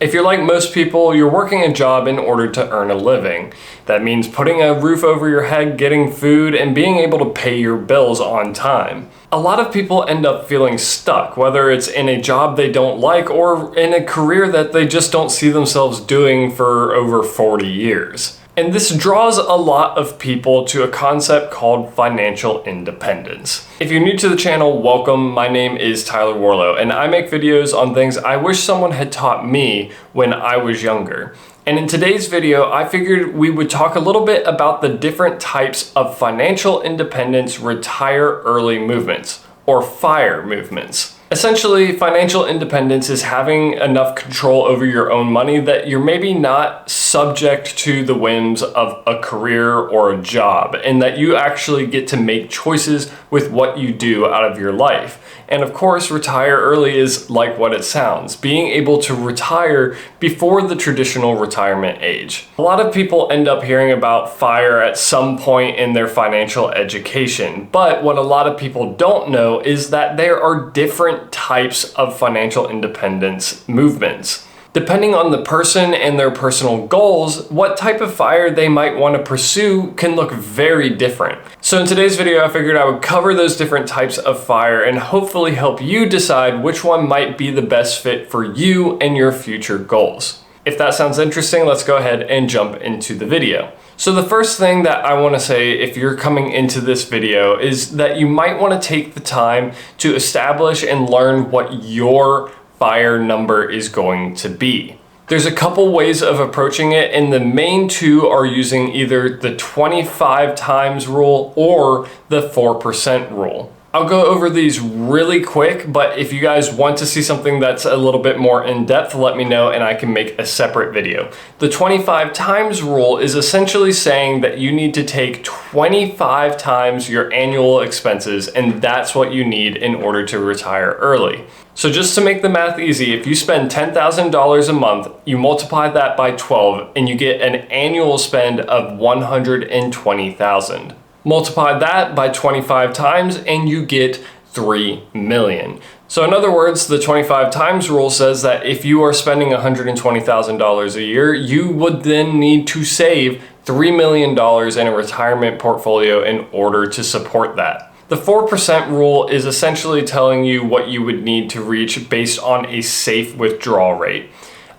If you're like most people, you're working a job in order to earn a living. That means putting a roof over your head, getting food, and being able to pay your bills on time. A lot of people end up feeling stuck, whether it's in a job they don't like or in a career that they just don't see themselves doing for over 40 years. And this draws a lot of people to a concept called financial independence. If you're new to the channel, welcome. My name is Tyler Warlow, and I make videos on things I wish someone had taught me when I was younger. And in today's video, I figured we would talk a little bit about the different types of financial independence retire early movements, or FIRE movements. Essentially, financial independence is having enough control over your own money that you're maybe not subject to the whims of a career or a job, and that you actually get to make choices with what you do out of your life. And of course, retire early is like what it sounds, being able to retire before the traditional retirement age. A lot of people end up hearing about FIRE at some point in their financial education, but what a lot of people don't know is that there are different types of financial independence movements. Depending on the person and their personal goals, what type of FIRE they might want to pursue can look very different. So in today's video, I figured I would cover those different types of FIRE and hopefully help you decide which one might be the best fit for you and your future goals. If that sounds interesting, let's go ahead and jump into the video. So the first thing that I want to say if you're coming into this video is that you might want to take the time to establish and learn what your FIRE number is going to be. There's a couple ways of approaching it, and the main two are using either the 25 times rule or the 4% rule. I'll go over these really quick, but if you guys want to see something that's a little bit more in depth, let me know and I can make a separate video. The 25 times rule is essentially saying that you need to take 25 times your annual expenses, and that's what you need in order to retire early. So just to make the math easy, if you spend $10,000 a month, you multiply that by 12 and you get an annual spend of $120,000. Multiply that by 25 times and you get 3 million. So in other words, the 25 times rule says that if you are spending $120,000 a year, you would then need to save $3 million in a retirement portfolio in order to support that. The 4% rule is essentially telling you what you would need to reach based on a safe withdrawal rate.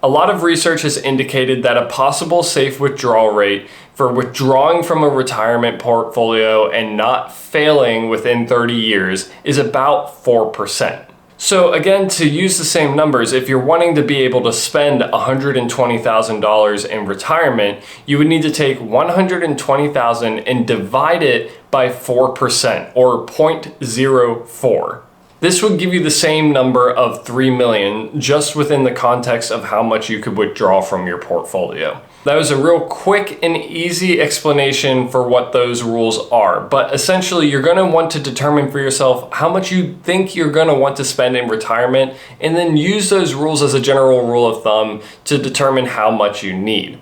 A lot of research has indicated that a possible safe withdrawal rate for withdrawing from a retirement portfolio and not failing within 30 years is about 4%. So again, to use the same numbers, if you're wanting to be able to spend $120,000 in retirement, you would need to take $120,000 and divide it by 4% or 0.04. This would give you the same number of 3 million just within the context of how much you could withdraw from your portfolio. That was a real quick and easy explanation for what those rules are, but essentially you're going to want to determine for yourself how much you think you're going to want to spend in retirement, and then use those rules as a general rule of thumb to determine how much you need.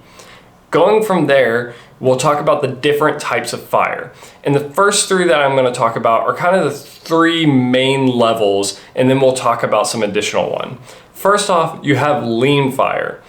Going from there, we'll talk about the different types of FIRE. And the first three that I'm going to talk about are kind of the three main levels, and then we'll talk about some additional one. First off, you have lean FIRE.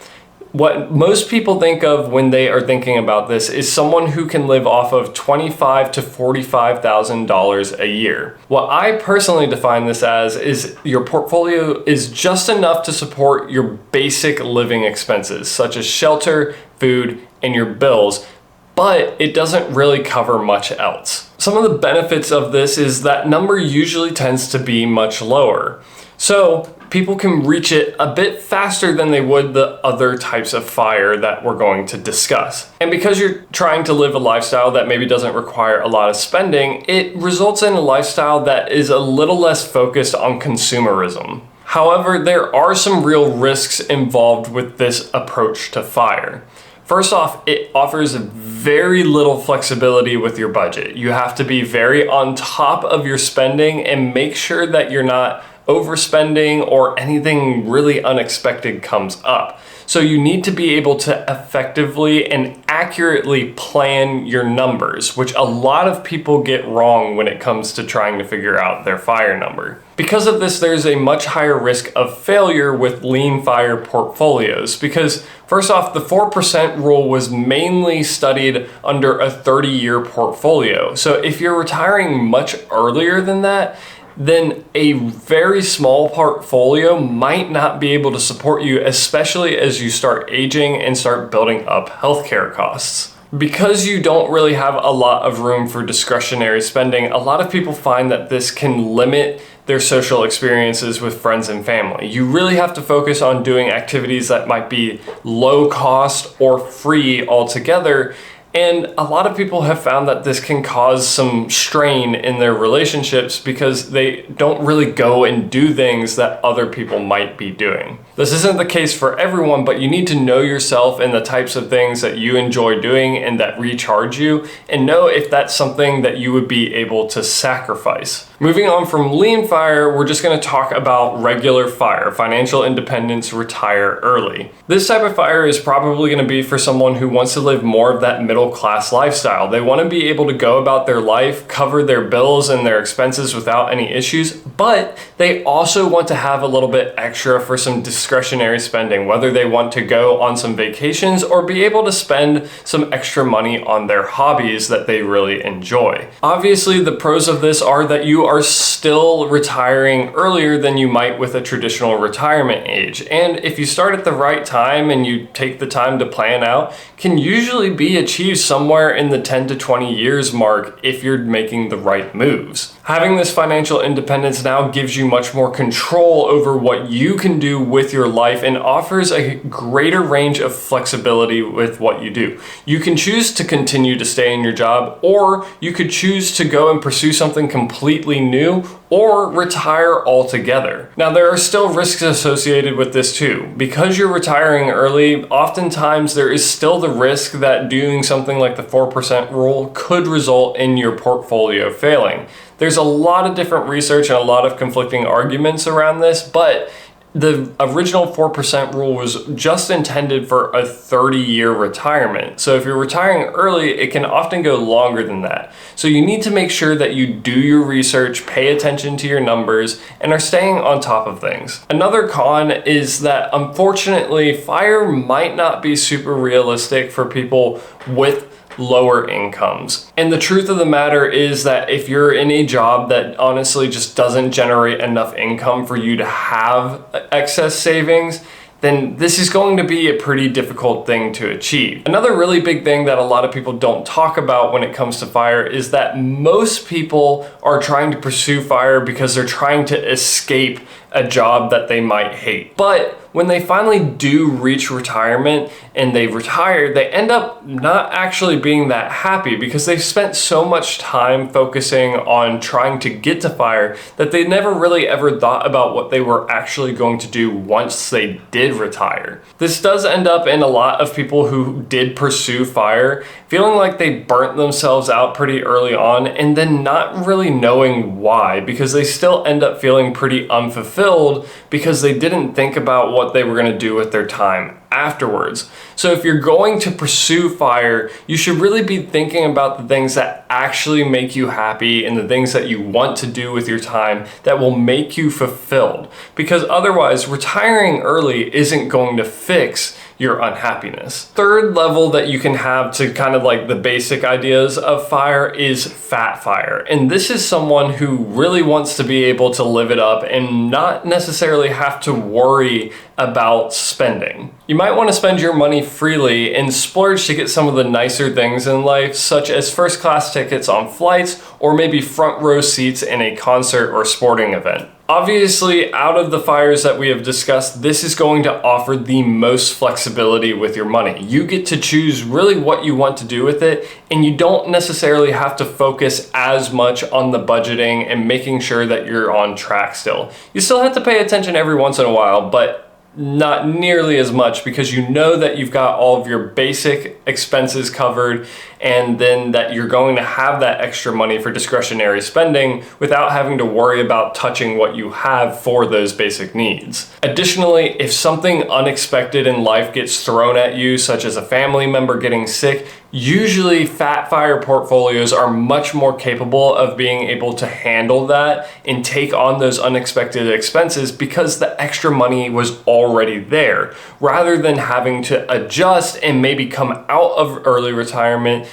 What most people think of when they are thinking about this is someone who can live off of $25,000 to $45,000 a year. What I personally define this as is your portfolio is just enough to support your basic living expenses, such as shelter, food, and your bills, but it doesn't really cover much else. Some of the benefits of this is that number usually tends to be much lower. So people can reach it a bit faster than they would the other types of FIRE that we're going to discuss. And because you're trying to live a lifestyle that maybe doesn't require a lot of spending, it results in a lifestyle that is a little less focused on consumerism. However, there are some real risks involved with this approach to FIRE. First off, it offers very little flexibility with your budget. You have to be very on top of your spending and make sure that you're not overspending or anything really unexpected comes up. So you need to be able to effectively and accurately plan your numbers, which a lot of people get wrong when it comes to trying to figure out their FIRE number. Because of this, there's a much higher risk of failure with lean FIRE portfolios because first off, the 4% rule was mainly studied under a 30-year portfolio. So if you're retiring much earlier than that, then a very small portfolio might not be able to support you, especially as you start aging and start building up healthcare costs. Because you don't really have a lot of room for discretionary spending, a lot of people find that this can limit their social experiences with friends and family. You really have to focus on doing activities that might be low cost or free altogether. And a lot of people have found that this can cause some strain in their relationships because they don't really go and do things that other people might be doing. This isn't the case for everyone, but you need to know yourself and the types of things that you enjoy doing and that recharge you, and know if that's something that you would be able to sacrifice. Moving on from lean FIRE, we're just going to talk about regular FIRE, financial independence, retire early. This type of FIRE is probably going to be for someone who wants to live more of that middle class lifestyle. They want to be able to go about their life, cover their bills and their expenses without any issues, but they also want to have a little bit extra for some discretionary spending, whether they want to go on some vacations or be able to spend some extra money on their hobbies that they really enjoy. Obviously, the pros of this are that you are still retiring earlier than you might with a traditional retirement age. And if you start at the right time and you take the time to plan out, can usually be achieved somewhere in the 10 to 20 years mark if you're making the right moves. Having this financial independence now gives you much more control over what you can do with your life and offers a greater range of flexibility with what you do. You can choose to continue to stay in your job, or you could choose to go and pursue something completely new or retire altogether. Now, there are still risks associated with this too. Because you're retiring early, oftentimes there is still the risk that doing something like the 4% rule could result in your portfolio failing. There's a lot of different research and a lot of conflicting arguments around this, but the original 4% rule was just intended for a 30-year retirement. So if you're retiring early, it can often go longer than that. So you need to make sure that you do your research, pay attention to your numbers, and are staying on top of things. Another con is that unfortunately, FIRE might not be super realistic for people with lower incomes. And the truth of the matter is that if you're in a job that honestly just doesn't generate enough income for you to have excess savings, then this is going to be a pretty difficult thing to achieve. Another really big thing that a lot of people don't talk about when it comes to FIRE is that most people are trying to pursue FIRE because they're trying to escape a job that they might hate. But when they finally do reach retirement and they retire, they end up not actually being that happy because they've spent so much time focusing on trying to get to FIRE that they never really ever thought about what they were actually going to do once they did retire. This does end up in a lot of people who did pursue FIRE feeling like they burnt themselves out pretty early on and then not really knowing why, because they still end up feeling pretty unfulfilled because they didn't think about what they were going to do with their time afterwards. So if you're going to pursue FIRE, you should really be thinking about the things that actually make you happy and the things that you want to do with your time that will make you fulfilled, because otherwise retiring early isn't going to fix your unhappiness. Third level that you can have to kind of like the basic ideas of FIRE is fat FIRE. And this is someone who really wants to be able to live it up and not necessarily have to worry about spending. You might want to spend your money freely and splurge to get some of the nicer things in life, such as first class tickets on flights or maybe front row seats in a concert or sporting event. Obviously, out of the FIREs that we have discussed, this is going to offer the most flexibility with your money. You get to choose really what you want to do with it, and you don't necessarily have to focus as much on the budgeting and making sure that you're on track still. You still have to pay attention every once in a while, but not nearly as much, because you know that you've got all of your basic expenses covered, and then that you're going to have that extra money for discretionary spending without having to worry about touching what you have for those basic needs. Additionally, if something unexpected in life gets thrown at you, such as a family member getting sick, Usually FIRE portfolios are much more capable of being able to handle that and take on those unexpected expenses because the extra money was already there, rather than having to adjust and maybe come out of early retirement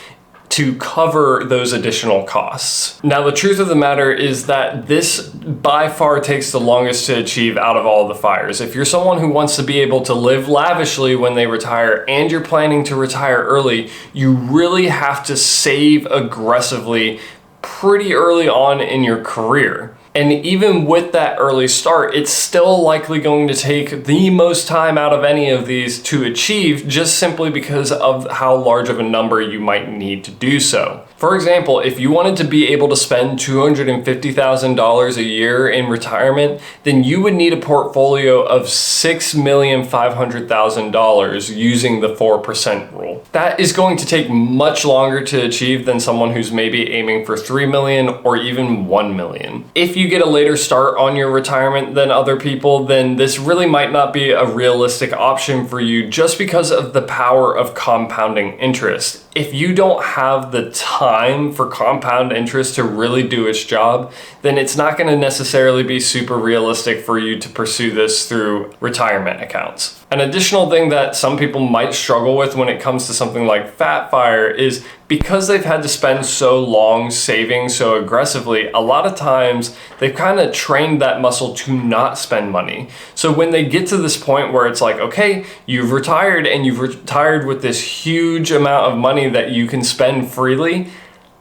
to cover those additional costs. Now, the truth of the matter is that this by far takes the longest to achieve out of all the FIREs. If you're someone who wants to be able to live lavishly when they retire and you're planning to retire early, you really have to save aggressively pretty early on in your career. And even with that early start, it's still likely going to take the most time out of any of these to achieve, just simply because of how large of a number you might need to do so. For example, if you wanted to be able to spend $250,000 a year in retirement, then you would need a portfolio of $6,500,000 using the 4% rule. That is going to take much longer to achieve than someone who's maybe aiming for 3 million or even 1 million. If you get a later start on your retirement than other people, then this really might not be a realistic option for you just because of the power of compounding interest. If you don't have the time for compound interest to really do its job, then it's not going to necessarily be super realistic for you to pursue this through retirement accounts. An additional thing that some people might struggle with when it comes to something like FIRE is because they've had to spend so long saving so aggressively, a lot of times they've kind of trained that muscle to not spend money. So when they get to this point where it's like, okay, you've retired and you've retired with this huge amount of money that you can spend freely,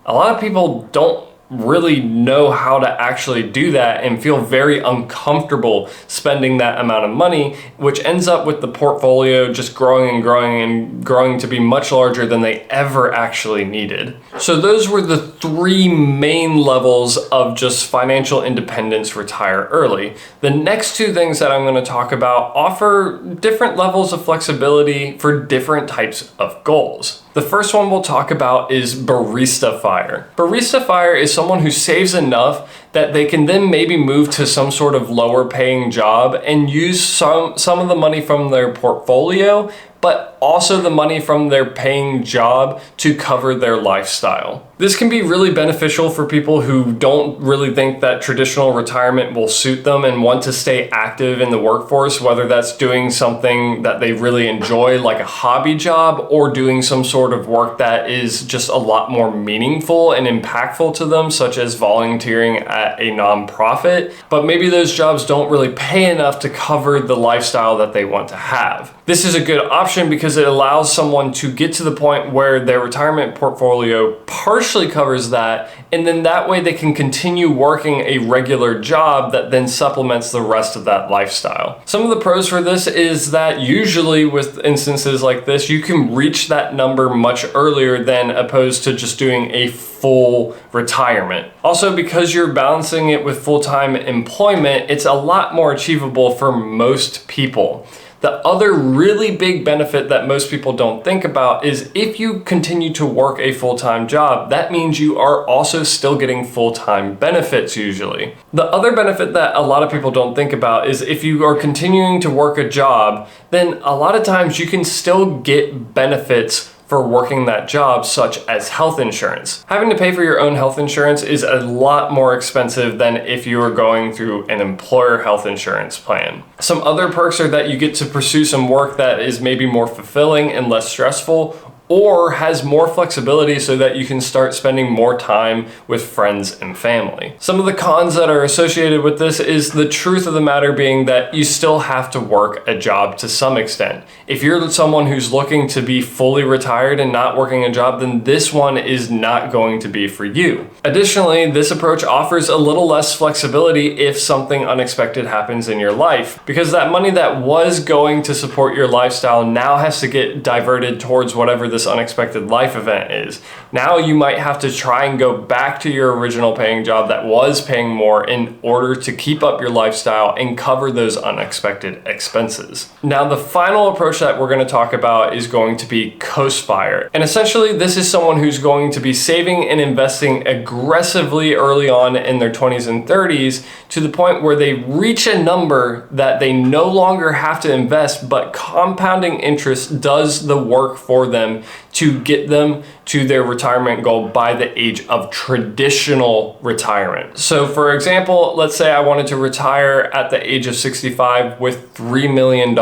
a lot of people don't really know how to actually do that and feel very uncomfortable spending that amount of money, which ends up with the portfolio just growing and growing and growing to be much larger than they ever actually needed. So those were the 3 main levels of just financial independence retire early. The next 2 things that I'm going to talk about offer different levels of flexibility for different types of goals. The first one we'll talk about is Barista FIRE. Barista FIRE is someone who saves enough that they can then maybe move to some sort of lower paying job and use some of the money from their portfolio, but also the money from their paying job to cover their lifestyle. This can be really beneficial for people who don't really think that traditional retirement will suit them and want to stay active in the workforce, whether that's doing something that they really enjoy, like a hobby job, or doing some sort of work that is just a lot more meaningful and impactful to them, such as volunteering at a nonprofit. But maybe those jobs don't really pay enough to cover the lifestyle that they want to have. This is a good option because it allows someone to get to the point where their retirement portfolio partially covers that, and then that way they can continue working a regular job that then supplements the rest of that lifestyle. Some of the pros for this is that usually with instances like this, you can reach that number much earlier than opposed to just doing a full retirement. Also, because you're balancing it with full-time employment, it's a lot more achievable for most people. The other really big benefit that most people don't think about is if you continue to work a full-time job, that means you are also still getting full-time benefits usually. The other benefit that a lot of people don't think about is if you are continuing to work a job, then a lot of times you can still get benefits for working that job, such as health insurance. Having to pay for your own health insurance is a lot more expensive than if you were going through an employer health insurance plan. Some other perks are that you get to pursue some work that is maybe more fulfilling and less stressful, or has more flexibility so that you can start spending more time with friends and family. Some of the cons that are associated with this is the truth of the matter being that you still have to work a job to some extent. If you're someone who's looking to be fully retired and not working a job, then this one is not going to be for you. Additionally, this approach offers a little less flexibility if something unexpected happens in your life, because that money that was going to support your lifestyle now has to get diverted towards whatever this unexpected life event is. Now you might have to try and go back to your original paying job that was paying more in order to keep up your lifestyle and cover those unexpected expenses. Now, the final approach that we're going to talk about is going to be FIRE. And essentially, this is someone who's going to be saving and investing aggressively early on in their 20s and 30s to the point where they reach a number that they no longer have to invest, but compounding interest does the work for them to get them to their retirement goal by the age of traditional retirement. So for example, let's say I wanted to retire at the age of 65 with $3 million.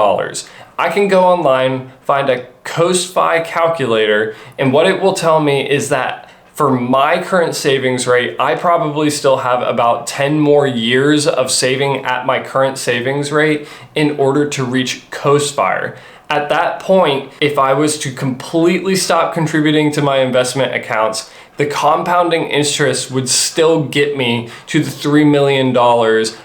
I can go online, find a F.I.R.E calculator, and what it will tell me is that for my current savings rate, I probably still have about 10 more years of saving at my current savings rate in order to reach F.I.R.E. At that point, if I was to completely stop contributing to my investment accounts, the compounding interest would still get me to the $3 million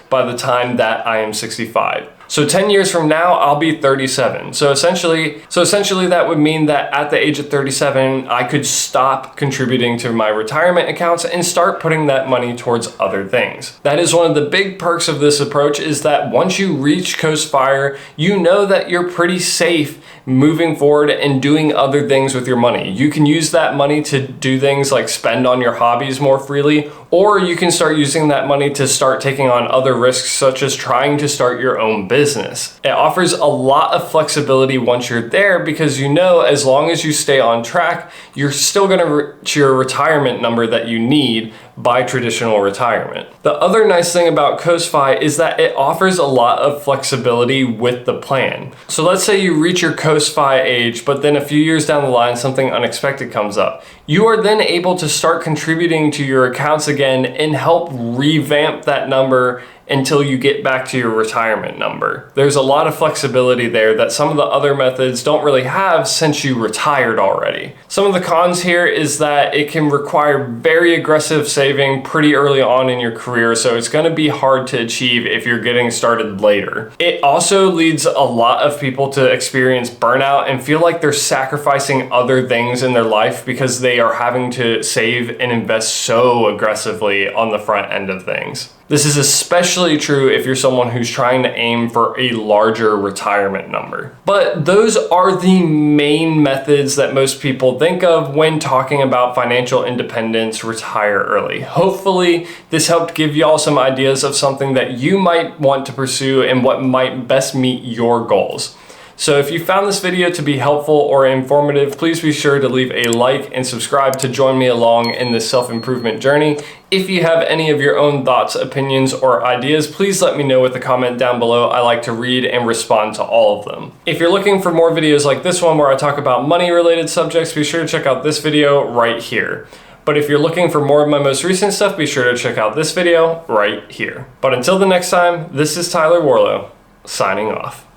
by the time that I am 65. So 10 years from now, I'll be 37. So essentially that would mean that at the age of 37, I could stop contributing to my retirement accounts and start putting that money towards other things. That is one of the big perks of this approach, is that once you reach F.I.R.E, you know that you're pretty safe moving forward and doing other things with your money. You can use that money to do things like spend on your hobbies more freely, or you can start using that money to start taking on other risks, such as trying to start your own business. It offers a lot of flexibility once you're there, because you know as long as you stay on track, you're still gonna reach your retirement number that you need by traditional retirement. The other nice thing about F.I.R.E is that it offers a lot of flexibility with the plan. So let's say you reach your F.I.R.E age, but then a few years down the line, something unexpected comes up. You are then able to start contributing to your accounts again and help revamp that number until you get back to your retirement number. There's a lot of flexibility there that some of the other methods don't really have since you retired already. Some of the cons here is that it can require very aggressive saving pretty early on in your career, so it's going to be hard to achieve if you're getting started later. It also leads a lot of people to experience burnout and feel like they're sacrificing other things in their life because they are having to save and invest so aggressively on the front end of things. This is especially true if you're someone who's trying to aim for a larger retirement number. But those are the main methods that most people think of when talking about financial independence, retire early. Hopefully, this helped give y'all some ideas of something that you might want to pursue and what might best meet your goals. So if you found this video to be helpful or informative, please be sure to leave a like and subscribe to join me along in this self-improvement journey. If you have any of your own thoughts, opinions, or ideas, please let me know with a comment down below. I like to read and respond to all of them. If you're looking for more videos like this one where I talk about money-related subjects, be sure to check out this video right here. But if you're looking for more of my most recent stuff, be sure to check out this video right here. But until the next time, this is Tyler Warlow, signing off.